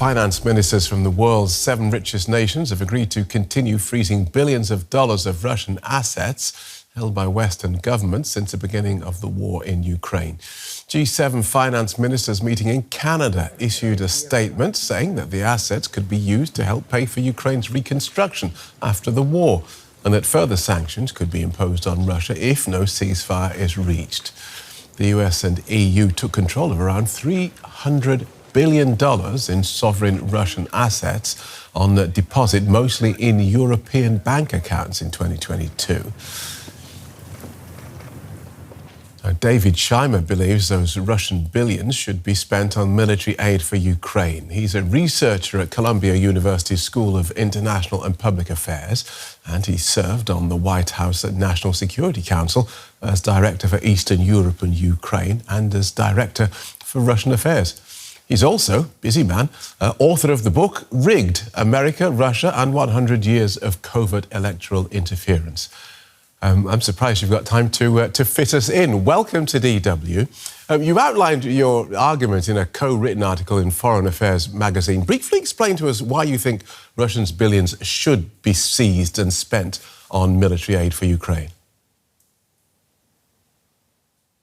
Finance ministers from the world's 7 richest nations have agreed to continue freezing billions of dollars of Russian assets held by Western governments since the beginning of the war in Ukraine. G7 finance ministers meeting in Canada issued a statement saying that the assets could be used to help pay for Ukraine's reconstruction after the war, and that further sanctions could be imposed on Russia if no ceasefire is reached. The US and EU took control of around $300 billion in sovereign Russian assets on deposit, mostly in European bank accounts in 2022. Now, David Shimer believes those Russian billions should be spent on military aid for Ukraine. He's a researcher at Columbia University's School of International and Public Affairs, and he served on the White House National Security Council as Director for Eastern Europe and Ukraine and as Director for Russian Affairs. He's also, busy man, author of the book Rigged: America, Russia and 100 Years of Covert Electoral Interference. I'm surprised you've got time to fit us in. Welcome to DW. You outlined your argument in a co-written article in Foreign Affairs magazine. Briefly explain to us why you think Russia's billions should be seized and spent on military aid for Ukraine.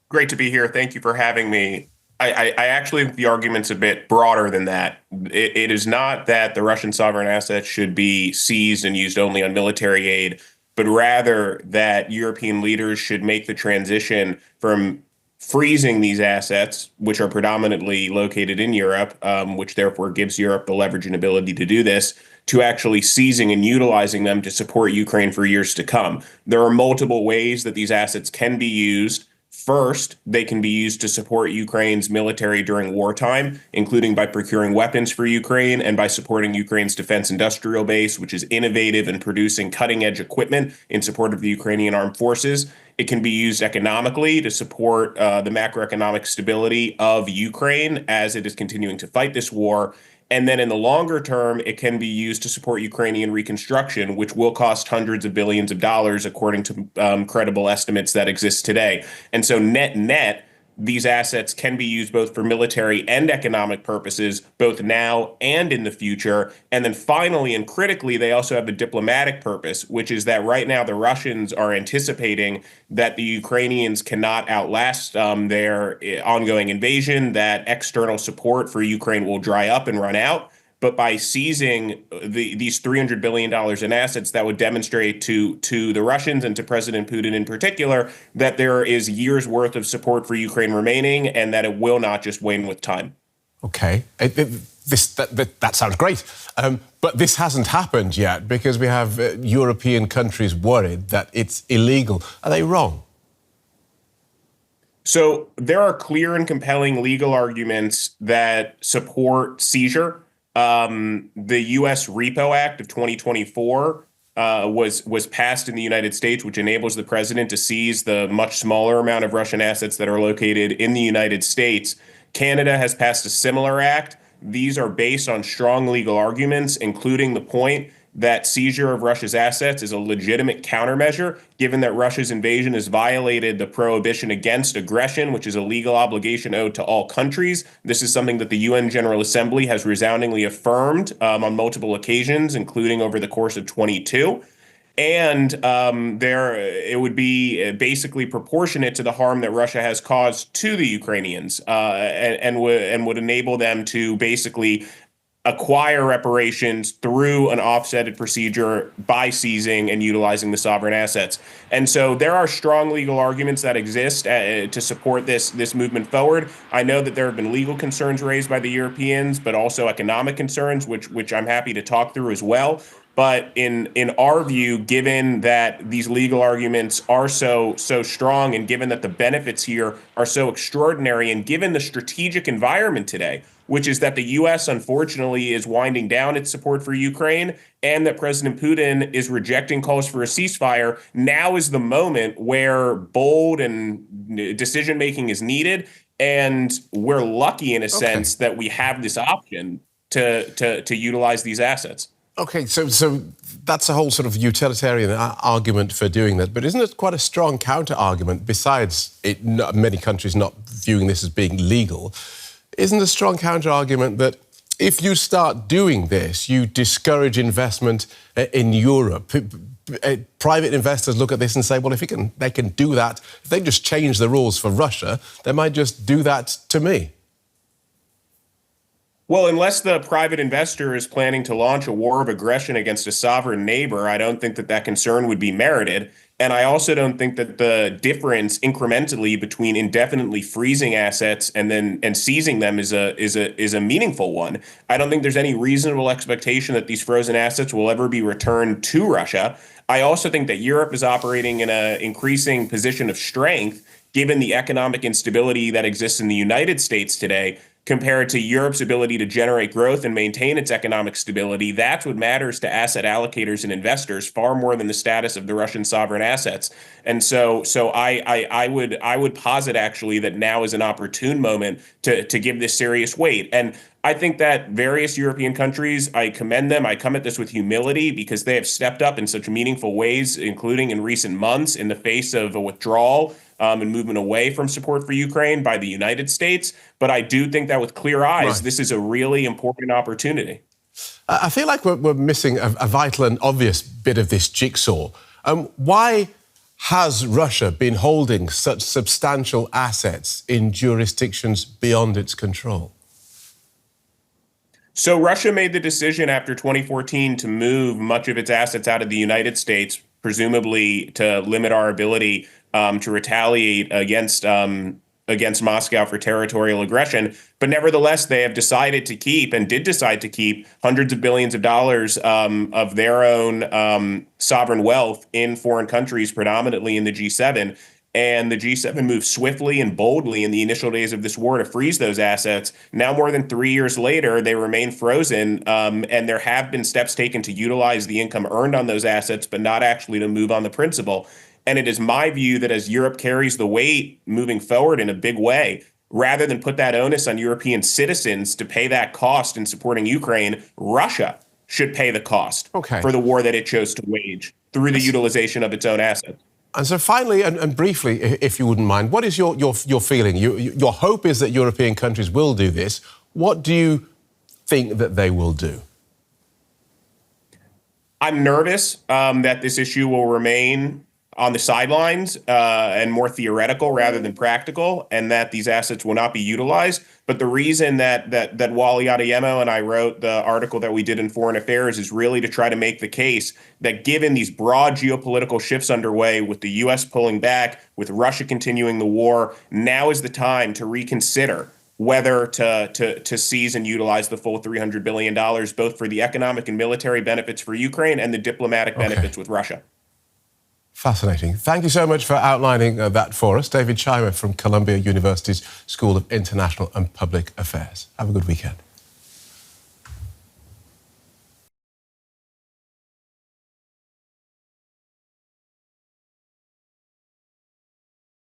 Great to be here. Thank you for having me. I actually think the argument's a bit broader than that. It is not that the Russian sovereign assets should be seized and used only on military aid, but rather that European leaders should make the transition from freezing these assets, which are predominantly located in Europe, which therefore gives Europe the leverage and ability to do this, to actually seizing and utilizing them to support Ukraine for years to come. There are multiple ways that these assets can be used. First, they can be used to support Ukraine's military during wartime, including by procuring weapons for Ukraine and by supporting Ukraine's defense industrial base, which is innovative in producing cutting-edge equipment in support of the Ukrainian armed forces. It can be used economically to support the macroeconomic stability of Ukraine as it is continuing to fight this war. And then in the longer term, it can be used to support Ukrainian reconstruction, which will cost hundreds of billions of dollars, according to credible estimates that exist today. And so net, these assets can be used both for military and economic purposes, both now and in the future. And then finally and critically, they also have a diplomatic purpose, which is that right now the Russians are anticipating that the Ukrainians cannot outlast their ongoing invasion, that external support for Ukraine will dry up and run out. But by seizing these $300 billion in assets, that would demonstrate to the Russians and to President Putin in particular that there is years' worth of support for Ukraine remaining and that it will not just wane with time. OK. That sounds great. But this hasn't happened yet because we have European countries worried that it's illegal. Are they wrong? So there are clear and compelling legal arguments that support seizure. The U.S. Repo Act of 2024 was passed in the United States, which enables the president to seize the much smaller amount of Russian assets that are located in the United States. Canada has passed a similar act. These are based on strong legal arguments, including the point that seizure of Russia's assets is a legitimate countermeasure, given that Russia's invasion has violated the prohibition against aggression, which is a legal obligation owed to all countries. This is something that the UN General Assembly has resoundingly affirmed on multiple occasions, including over the course of 22. And it would be basically proportionate to the harm that Russia has caused to the Ukrainians and would enable them to basically acquire reparations through an offsetted procedure by seizing and utilizing the sovereign assets. And so there are strong legal arguments that exist to support this movement forward. I know that there have been legal concerns raised by the Europeans, but also economic concerns, which I'm happy to talk through as well. But in our view, given that these legal arguments are so strong and given that the benefits here are so extraordinary and given the strategic environment today, which is that the U.S. unfortunately is winding down its support for Ukraine and that President Putin is rejecting calls for a ceasefire, now is the moment where bold and decision-making is needed. And we're lucky in a sense that we have this option to utilize these assets. OK, so that's a whole sort of utilitarian argument for doing that. But isn't it quite a strong counter-argument, besides many countries not viewing this as being legal? Isn't a strong counter-argument that if you start doing this, you discourage investment in Europe. Private investors look at this and say, well, if they can do that, if they just change the rules for Russia, they might just do that to me. Well, unless the private investor is planning to launch a war of aggression against a sovereign neighbor, I don't think that concern would be merited. And I also don't think that the difference incrementally between indefinitely freezing assets and seizing them is a meaningful one. I don't think there's any reasonable expectation that these frozen assets will ever be returned to Russia. I also think that Europe is operating in an increasing position of strength, given the economic instability that exists in the United States today, compared to Europe's ability to generate growth and maintain its economic stability. That's what matters to asset allocators and investors far more than the status of the Russian sovereign assets. And so I would posit actually that now is an opportune moment to give this serious weight. And I think that various European countries, I commend them. I come at this with humility because they have stepped up in such meaningful ways, including in recent months in the face of a withdrawal and movement away from support for Ukraine by the United States. But I do think that with clear eyes, This is a really important opportunity. I feel like we're missing a vital and obvious bit of this jigsaw. Why has Russia been holding such substantial assets in jurisdictions beyond its control? So Russia made the decision after 2014 to move much of its assets out of the United States, presumably to limit our ability to retaliate against Moscow for territorial aggression. But nevertheless, they have decided to keep and did decide to keep hundreds of billions of dollars of their own sovereign wealth in foreign countries, predominantly in the G7. And the G7 moved swiftly and boldly in the initial days of this war to freeze those assets. Now, more than 3 years later, they remain frozen, and there have been steps taken to utilize the income earned on those assets, but not actually to move on the principal. And it is my view that as Europe carries the weight moving forward in a big way, rather than put that onus on European citizens to pay that cost in supporting Ukraine, Russia should pay the cost for the war that it chose to wage through the utilization of its own assets. And so finally, and briefly, if you wouldn't mind, what is your feeling? Your hope is that European countries will do this. What do you think that they will do? I'm nervous that this issue will remain on the sidelines and more theoretical rather than practical, and that these assets will not be utilized. But the reason that Wally Adeyemo and I wrote the article that we did in Foreign Affairs is really to try to make the case that given these broad geopolitical shifts underway, with the U.S. pulling back, with Russia continuing the war, now is the time to reconsider whether to seize and utilize the full $300 billion, both for the economic and military benefits for Ukraine and the diplomatic benefits with Russia. Fascinating. Thank you so much for outlining that for us. David Shimer from Columbia University's School of International and Public Affairs. Have a good weekend.